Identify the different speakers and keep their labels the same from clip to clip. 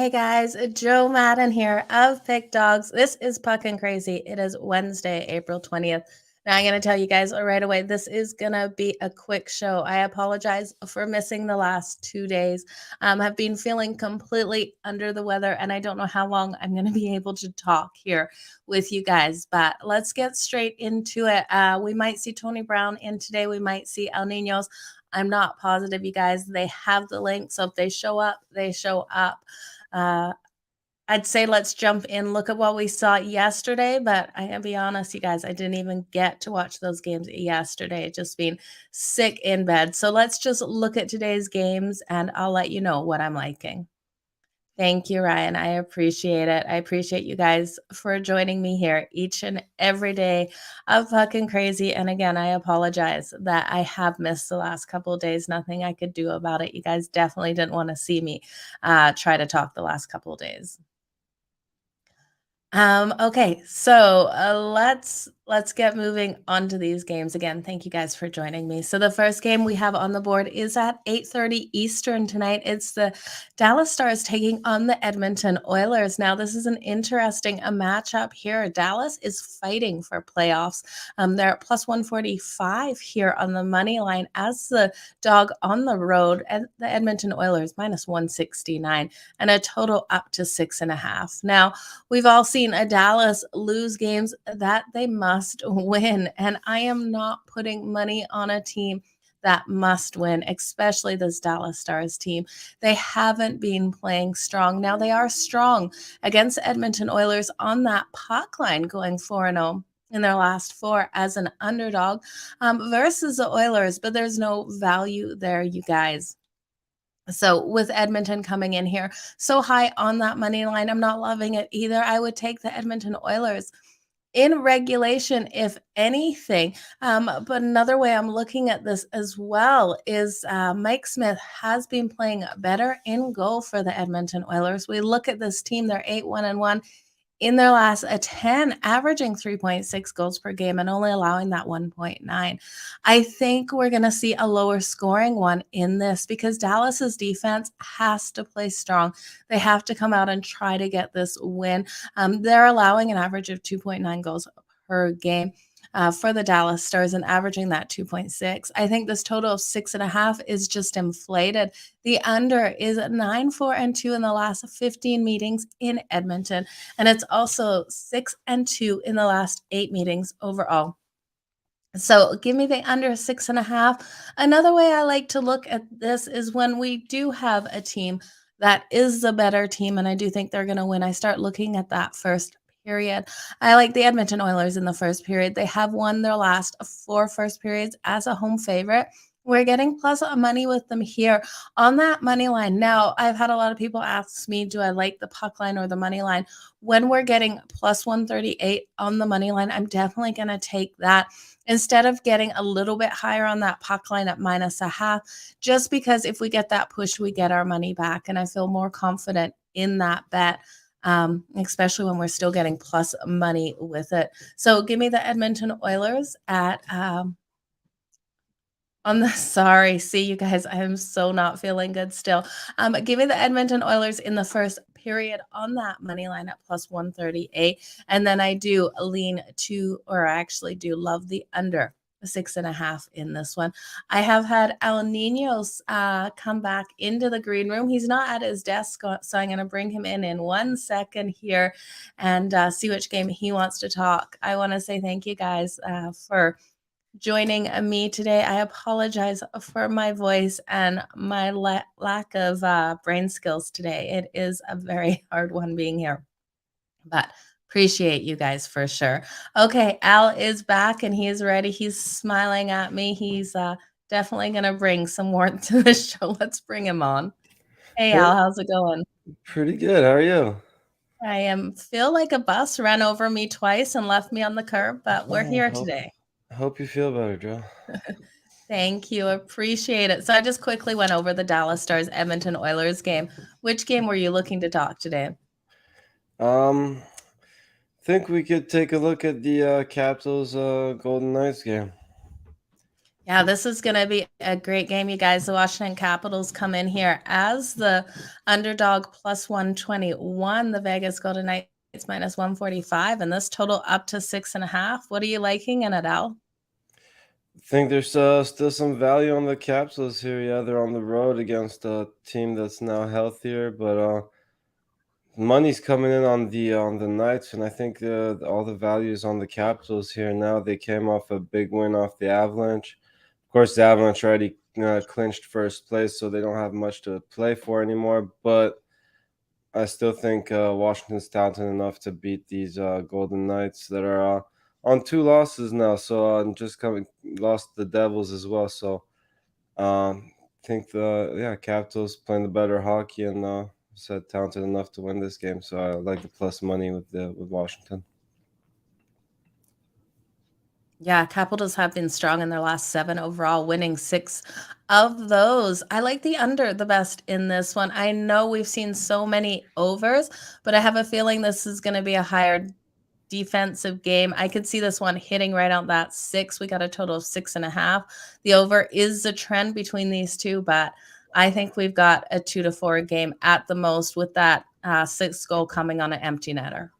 Speaker 1: Hey guys, Joe Madden here of Pick Dogs. This is Puckin Crazy. It is Wednesday, April 20th. Now I'm going to tell you guys right away, this is going to be a quick show. I apologize for missing the last 2 days. I've been feeling completely under the weather, and I don't know how long I'm going to be able to talk here with you guys, but let's get straight into it. We might see Tony Brown in today. We might see El Ninos. I'm not positive, you guys. They have the link, so if they show up, they show up. Uh, I'd say let's jump in, look at what we saw yesterday, but I gotta be honest, you guys, I didn't even get to watch those games yesterday, just being sick in bed. So let's just look at today's games and I'll let you know what I'm liking. Thank you, Ryan. I appreciate it. I appreciate you guys for joining me here each and every day of Fucking Crazy. And again, I apologize that I have missed the last couple of days. Nothing I could do about it. You guys definitely didn't want to see me try to talk the last couple of days. Okay, so let's get moving on to these games. Again, thank you guys for joining me. So the first game we have on the board is at 8:30 Eastern tonight. It's the Dallas Stars taking on the Edmonton Oilers. Now, this is an interesting matchup here. Dallas is fighting for playoffs. They're at plus 145 here on the money line as the dog on the road, and the Edmonton Oilers minus 169 and a total up to 6.5. Now, we've all seen a Dallas lose games that they must win, and I am not putting money on a team that must win, especially this Dallas Stars team. They haven't been playing strong. Now they are strong against Edmonton Oilers on that puck line, going 4-0 in their last four as an underdog versus the Oilers, but there's no value there, you guys. So with Edmonton coming in here so high on that money line, I'm not loving it either. I would take the Edmonton Oilers in regulation, if anything. But another way I'm looking at this as well is Mike Smith has been playing better in goal for the Edmonton Oilers. We look at this team, they're 8-1-1 in their last 10, averaging 3.6 goals per game and only allowing that 1.9. I think we're going to see a lower scoring one in this because Dallas's defense has to play strong. They have to come out and try to get this win. They're allowing an average of 2.9 goals per game. For the Dallas Stars and averaging that 2.6. I think this total of 6.5 is just inflated. The under is 9-4-2 in the last 15 meetings in Edmonton, and it's also 6-2 in the last 8 meetings overall. So give me the under 6.5. Another way I like to look at this is when we do have a team that is the better team, and I do think they're going to win. I start looking at that first period. I like the Edmonton Oilers in the first period. They have won their last 4 first periods as a home favorite. We're getting plus money with them here on that money line. Now, I've had a lot of people ask me, do I like the puck line or the money line? When we're getting plus 138 on the money line, I'm definitely going to take that instead of getting a little bit higher on that puck line at -0.5, just because if we get that push, we get our money back. And I feel more confident in that bet. Especially when we're still getting plus money with it. So give me the Edmonton Oilers at sorry, see you guys, I am so not feeling good still. Give me the Edmonton Oilers in the first period on that money line at plus 138. And then I do lean to, or I actually do love the under 6.5 in this one. I have had El Ninos come back into the green room. He's not at his desk, so I'm going to bring him in 1 second here and see which game he wants to talk. I want to say thank you guys for joining me today. I apologize for my voice and my lack of brain skills today. It is a very hard one being here, but appreciate you guys for sure. Okay, Al is back and he is ready. He's smiling at me. He's definitely going to bring some warmth to the show. Let's bring him on. Hey, Al, how's it going?
Speaker 2: Pretty good. How are you?
Speaker 1: Feel like a bus ran over me twice and left me on the curb, but we're here today.
Speaker 2: I hope you feel better, Joe.
Speaker 1: Thank you. Appreciate it. So I just quickly went over the Dallas Stars Edmonton Oilers game. Which game were you looking to talk today?
Speaker 2: Think we could take a look at the Capitals Golden Knights game.
Speaker 1: Yeah, this is going to be a great game, you guys. The Washington Capitals come in here as the underdog plus 121. The Vegas Golden Knights minus 145, and this total up to 6.5. What are you liking in it, Al?
Speaker 2: I think there's still some value on the Capsules here. Yeah, they're on the road against a team that's now healthier, but money's coming in on the Knights, and I think all the value is on the Capitals here. Now they came off a big win off the Avalanche. Of course, the Avalanche already clinched first place, so they don't have much to play for anymore. But I still think Washington's talented enough to beat these Golden Knights that are on 2 losses now. So just coming lost the Devils as well. So think the Capitals playing the better hockey and said talented enough to win this game. So I like the plus money with Washington.
Speaker 1: Yeah, Capitals have been strong in their last 7 overall, winning 6 of those. I like the under the best in this one. I know we've seen so many overs, but I have a feeling this is going to be a higher defensive game. I could see this one hitting right on that 6. We got a total of 6.5. The over is a trend between these two, but I think we've got a 2 to 4 game at the most with that 6 goal coming on an empty netter.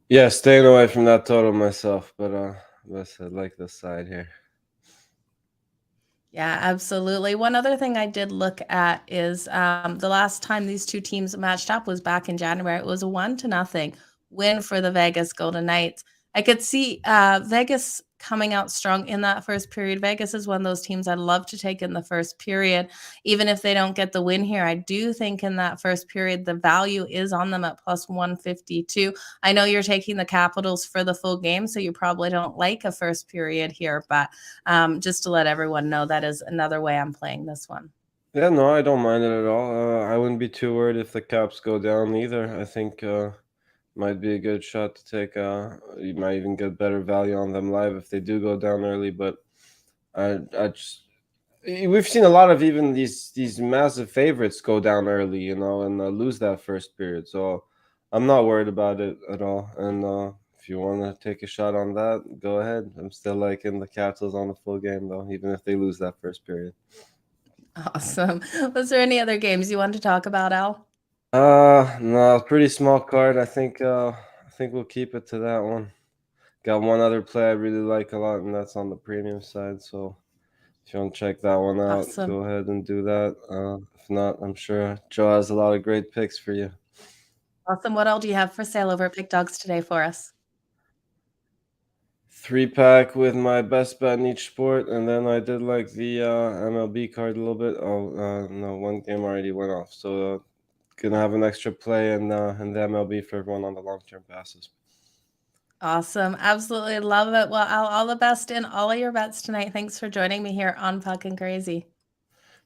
Speaker 2: Yeah, staying away from that total myself, but I like this side here.
Speaker 1: Yeah, absolutely. One other thing I did look at is the last time these two teams matched up was back in January. It was a 1-0 win for the Vegas Golden Knights. I could see Vegas coming out strong in that first period. Vegas is one of those teams I'd love to take in the first period, even if they don't get the win here. I do think in that first period, the value is on them at plus 152. I know you're taking the Capitals for the full game, so you probably don't like a first period here, but just to let everyone know, that is another way I'm playing this one.
Speaker 2: Yeah, no, I don't mind it at all. I wouldn't be too worried if the Caps go down either. I think might be a good shot to take. You might even get better value on them live if they do go down early. But I just we've seen a lot of even these massive favorites go down early, and lose that first period. So I'm not worried about it at all. And if you want to take a shot on that, go ahead. I'm still liking the Capitals on the full game though, even if they lose that first period.
Speaker 1: Awesome. Was there any other games you want to talk about, Al?
Speaker 2: No, pretty small card. I think we'll keep it to that one. Got one other play I really like a lot, and that's on the premium side. So if you want to check that one out,
Speaker 1: Awesome.
Speaker 2: go ahead and do that. If not, I'm sure Joe has a lot of great picks for you.
Speaker 1: Awesome. What all do you have for sale over at Big Dogs today for us?
Speaker 2: 3-pack with my best bet in each sport, and then I did like the MLB card a little bit. Oh, no, one game already went off, so gonna have an extra play in the MLB for everyone on the long term passes.
Speaker 1: Awesome. Absolutely love it. Well, Al, all the best in all of your bets tonight. Thanks for joining me here on Puckin Crazy.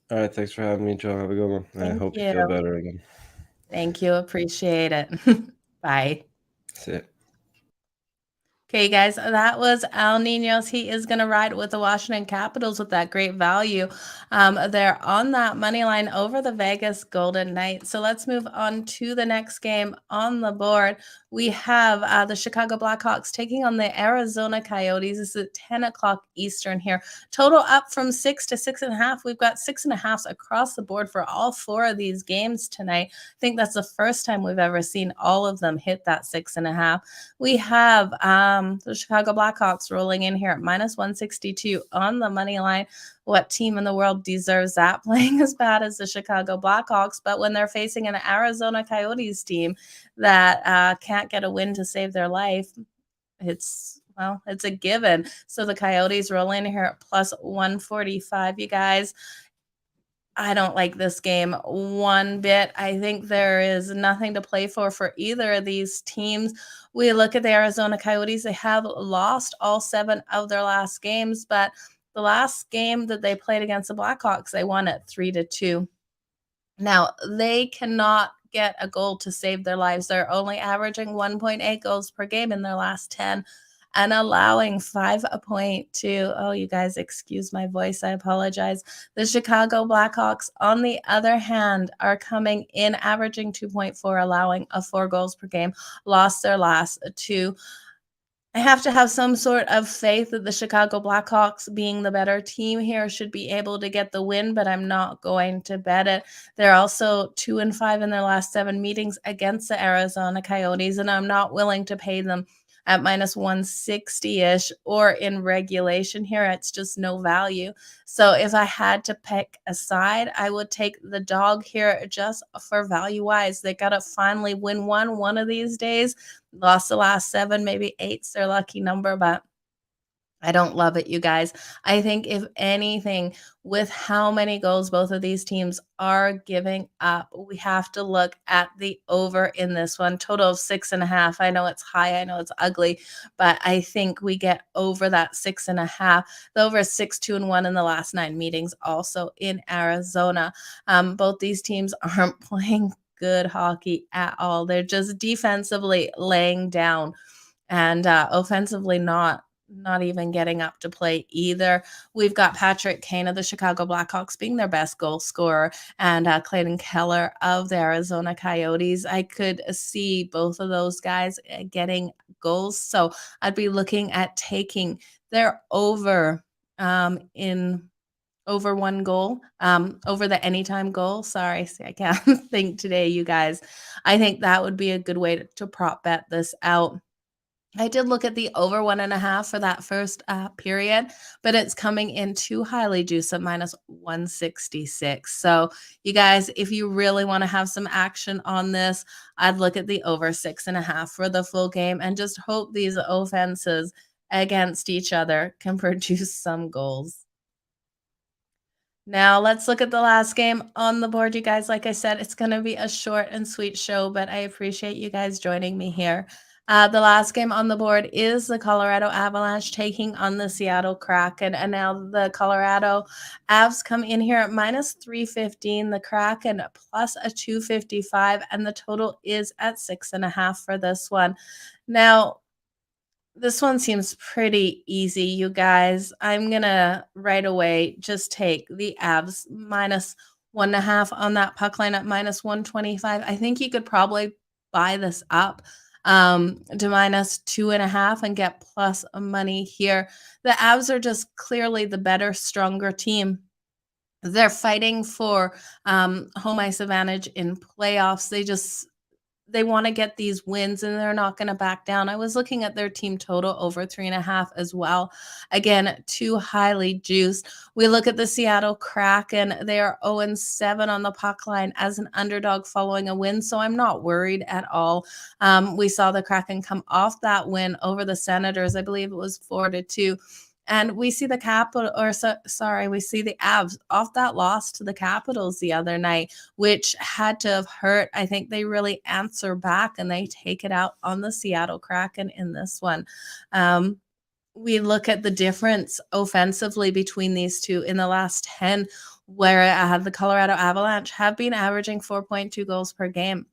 Speaker 2: All right, thanks for having me, Joe. Have a good one. I
Speaker 1: Thank
Speaker 2: hope you
Speaker 1: you.
Speaker 2: feel better again.
Speaker 1: Thank you. Appreciate it. Bye.
Speaker 2: See ya.
Speaker 1: Okay, guys, that was Al Ninos. He is going to ride with the Washington Capitals with that great value. They're on that money line over the Vegas Golden Knights. So let's move on to the next game on the board. We have the Chicago Blackhawks taking on the Arizona Coyotes. This is at 10 o'clock Eastern here. Total up from 6 to 6.5. We've got 6.5s across the board for all 4 of these games tonight. I think that's the first time we've ever seen all of them hit that 6.5. We have the Chicago Blackhawks rolling in here at minus 162 on the money line. What team in the world deserves that playing as bad as the Chicago Blackhawks? But when they're facing an Arizona Coyotes team that can't get a win to save their life, it's a given. So the Coyotes roll in here at plus 145. You guys, I don't like this game one bit. I think there is nothing to play for either of these teams. We look at the Arizona Coyotes. They have lost all 7 of their last games, but the last game that they played against the Blackhawks, they won it 3-2. Now, they cannot get a goal to save their lives. They're only averaging 1.8 goals per game in their last 10 and allowing 5.2. Oh, you guys, excuse my voice. I apologize. The Chicago Blackhawks, on the other hand, are coming in averaging 2.4, allowing 4 goals per game, lost their last 2. I have to have some sort of faith that the Chicago Blackhawks, being the better team here, should be able to get the win, but I'm not going to bet it. They're also 2-5 in their last 7 meetings against the Arizona Coyotes, and I'm not willing to pay them at minus 160-ish or in regulation here. It's just no value. So if I had to pick a side, I would take the dog here just for value-wise. They got to finally win one of these days. Lost the last 7, maybe 8's their lucky number, but I don't love it, you guys. I think if anything, with how many goals both of these teams are giving up, we have to look at the over in this one. Total of 6.5. I know it's high. I know it's ugly, but I think we get over that 6.5. The over is 6-2-1 in the last 9 meetings, also in Arizona. Both these teams aren't playing good hockey at all. They're just defensively laying down and offensively not even getting up to play either. We've got Patrick Kane of the Chicago Blackhawks being their best goal scorer, and Clayton Keller of the Arizona Coyotes. I could see both of those guys getting goals, so I'd be looking at taking their over in over 1 goal, over the anytime goal. Sorry, see, I can't think today, you guys. I think that would be a good way to prop bet this out. I did look at the over 1.5 for that first period, but it's coming in too highly juiced at minus 166. So, you guys, if you really want to have some action on this, I'd look at the over 6.5 for the full game and just hope these offenses against each other can produce some goals. Now, let's look at the last game on the board, you guys. Like I said, it's going to be a short and sweet show, but I appreciate you guys joining me here. The last game on the board is the Colorado Avalanche taking on the Seattle Kraken. And now the Colorado Avs come in here at minus 315, the Kraken plus a 255, and the total is at 6.5 for this one. Now, this one seems pretty easy, you guys. I'm gonna right away just take the Avs minus 1.5 on that puck line at minus 125. I think you could probably buy this up to minus 2.5 and get plus money here. The Avs are just clearly the better, stronger team. They're fighting for home ice advantage in playoffs. They want to get these wins and they're not going to back down. I was looking at their team total over 3.5 as well. Again, too highly juiced. We look at the Seattle Kraken. They are 0-7 on the puck line as an underdog following a win, so I'm not worried at all. We saw the Kraken come off that win over the Senators. I believe it was 4-2. And we see the we see the Avs off that loss to the Capitals the other night, which had to have hurt. I think they really answer back and they take it out on the Seattle Kraken in this one. We look at the difference offensively between these two in the last 10, where the Colorado Avalanche have been averaging 4.2 goals per game.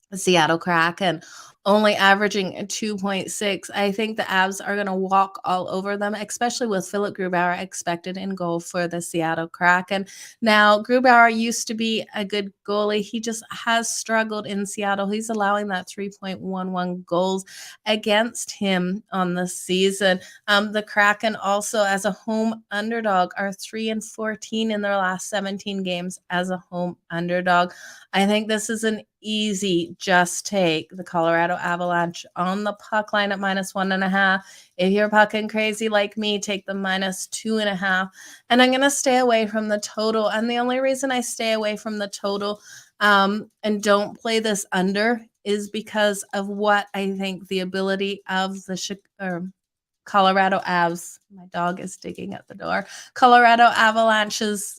Speaker 1: The Seattle Kraken only averaging 2.6. I think the Avs are going to walk all over them, especially with Philip Grubauer expected in goal for the Seattle Kraken. Now, Grubauer used to be a good goalie. He just has struggled in Seattle. He's allowing that 3.11 goals against him on the season. The Kraken also, as a home underdog, are 3-14 in their last 17 games as a home underdog. I think this is an easy just take the Colorado Avalanche on the puck line at minus 1.5. If you're pucking crazy like me, take the minus 2.5. And I'm going to stay away from the total. And the only reason I stay away from the total and don't play this under is because of what I think the ability of the Colorado Avs. My dog is digging at the door. Colorado Avalanche's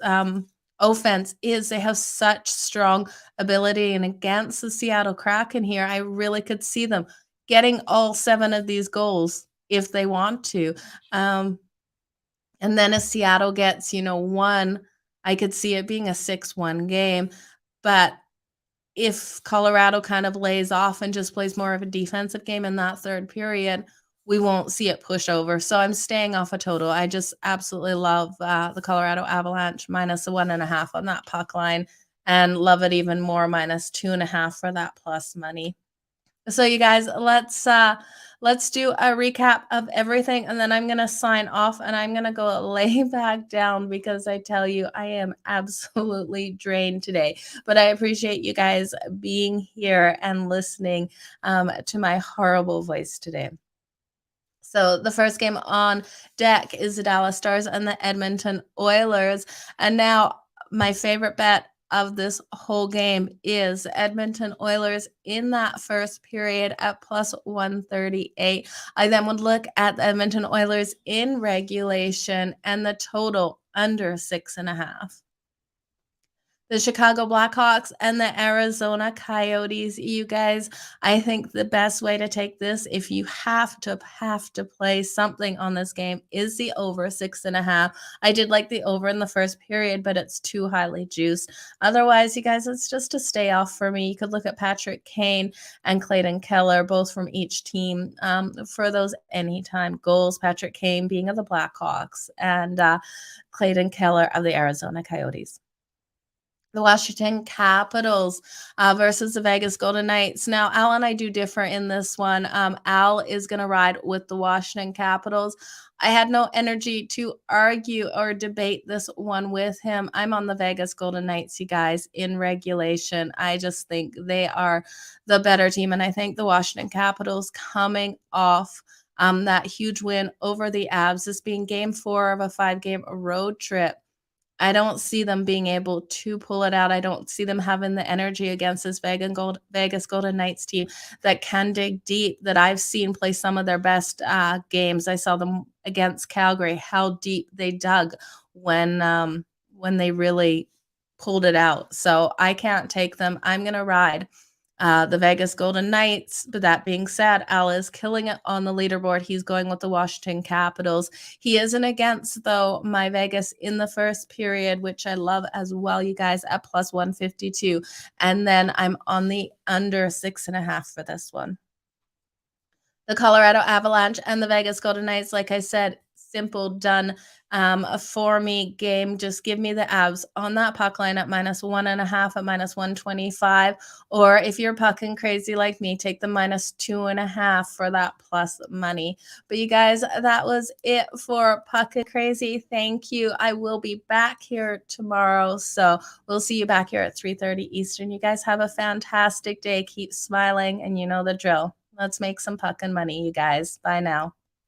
Speaker 1: offense is. They have such strong ability, and against the Seattle Kraken here, I really could see them getting all 7 of these goals if they want to. And then if Seattle gets, 1, I could see it being a 6-1 game. But if Colorado kind of lays off and just plays more of a defensive game in that third period, we won't see it push over. So I'm staying off a total. I just absolutely love the Colorado Avalanche minus 1.5 on that puck line and love it even more minus 2.5 for that plus money. So you guys, let's do a recap of everything, and then I'm gonna sign off and I'm gonna go lay back down because I tell you I am absolutely drained today. But I appreciate you guys being here and listening to my horrible voice today. So the first game on deck is the Dallas Stars and the Edmonton Oilers. And now my favorite bet of this whole game is Edmonton Oilers in that first period at plus 138. I then would look at the Edmonton Oilers in regulation and the total under 6.5. The Chicago Blackhawks and the Arizona Coyotes. You guys, I think the best way to take this, if you have to play something on this game, is the over 6.5. I did like the over in the first period, but it's too highly juiced. Otherwise, you guys, it's just a stay off for me. You could look at Patrick Kane and Clayton Keller, both from each team, for those anytime goals. Patrick Kane being of the Blackhawks and Clayton Keller of the Arizona Coyotes. The Washington Capitals versus the Vegas Golden Knights. Now, Al and I do differ in this one. Al is going to ride with the Washington Capitals. I had no energy to argue or debate this one with him. I'm on the Vegas Golden Knights, you guys, in regulation. I just think they are the better team, and I think the Washington Capitals coming off that huge win over the Avs, this being game 4 of a 5-game road trip. I don't see them being able to pull it out. I don't see them having the energy against this Vegas Golden Knights team that can dig deep, that I've seen play some of their best games. I saw them against Calgary, how deep they dug when they really pulled it out. So I can't take them. I'm going to ride the Vegas Golden Knights. But that being said, Al is killing it on the leaderboard. He's going with the Washington Capitals. He isn't against, though, my Vegas in the first period, which I love as well, you guys, at plus 152. And then I'm on the under 6.5 for this one. The Colorado Avalanche and the Vegas Golden Knights, like I said, simple, done for me game. Just give me the Avs on that puck line at minus 1.5 at minus 125. Or if you're pucking crazy like me, take the minus 2.5 for that plus money. But you guys, that was it for Puckin' Crazy. Thank you. I will be back here tomorrow. So we'll see you back here at 3:30 Eastern. You guys have a fantastic day. Keep smiling, and you know the drill. Let's make some puckin' money, you guys. Bye now.